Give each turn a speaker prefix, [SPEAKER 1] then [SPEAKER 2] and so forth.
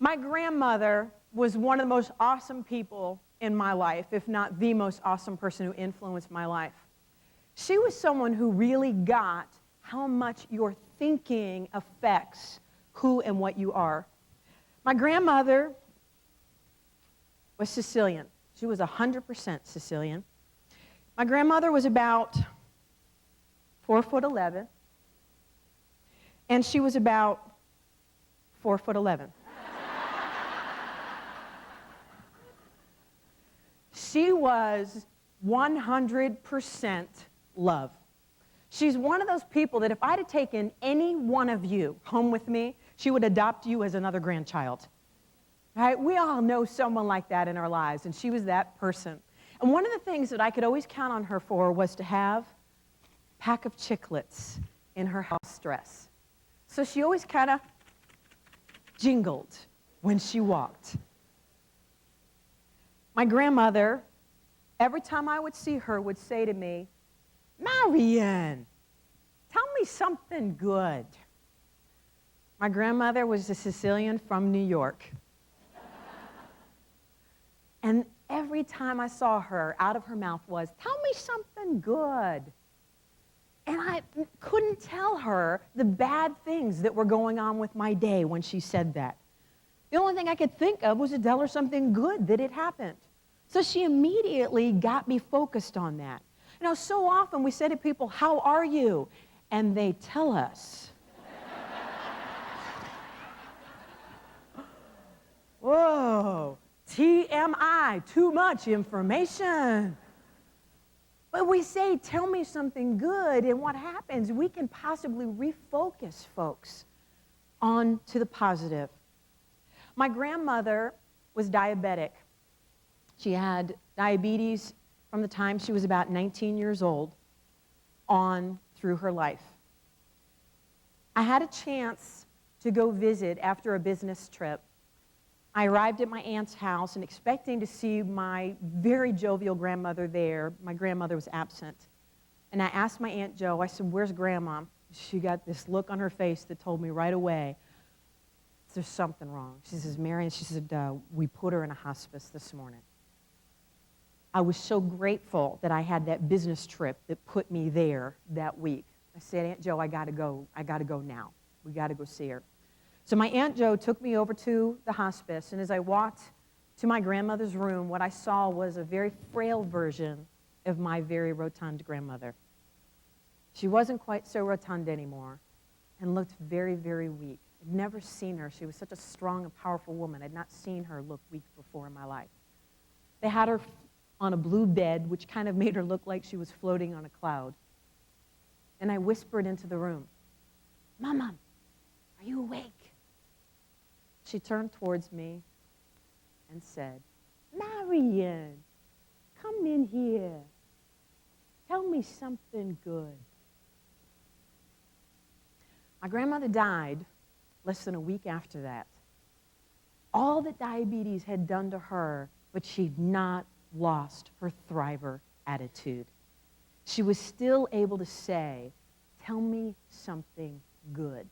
[SPEAKER 1] My grandmother was one of the most awesome people in my life, if not the most awesome person who influenced my life. She was someone who really got how much your thinking affects who and what you are. My grandmother was Sicilian. She was 100% Sicilian. My grandmother was about 4'11", and she was about 4'11". She was 100% love. She's one of those people that if I'd have taken any one of you home with me, she would adopt you as another grandchild. Right? We all know someone like that in our lives, and she was that person. And one of the things that I could always count on her for was to have a pack of chiclets in her house dress. So she always kind of jingled when she walked. My grandmother, every time I would see her, would say to me, "Marian, tell me something good." My grandmother was a Sicilian from New York. And every time I saw her, out of her mouth was, "Tell me something good." And I couldn't tell her the bad things that were going on with my day when she said that. The only thing I could think of was to tell her something good that had happened. So she immediately got me focused on that. You know, so often we say to people, "How are you?" And they tell us. Whoa, TMI, too much information. But we say, "Tell me something good," and what happens, we can possibly refocus folks on to the positive. My grandmother was diabetic. She had diabetes from the time she was about 19 years old on through her life. I had a chance to go visit after a business trip. I arrived at my aunt's house and expecting to see my very jovial grandmother there. My grandmother was absent. And I asked my Aunt Jo, I said, "Where's Grandma?" She got this look on her face that told me right away, there's something wrong. She says, "Marian," she said, "we put her in a hospice this morning." I was so grateful that I had that business trip that put me there that week. I said, "Aunt Jo, I gotta go now. We gotta go see her." So my Aunt Jo took me over to the hospice, and as I walked to my grandmother's room, what I saw was a very frail version of my very rotund grandmother. She wasn't quite so rotund anymore and looked very, very weak. I'd never seen her. She was such a strong and powerful woman. I'd not seen her look weak before in my life. They had her on a blue bed, which kind of made her look like she was floating on a cloud. And I whispered into the room, "Mama, are you awake?" She turned towards me and said, "Marian, come in here. Tell me something good." My grandmother died less than a week after that. All that diabetes had done to her, but she'd not lost her thriver attitude. She was still able to say, "Tell me something good."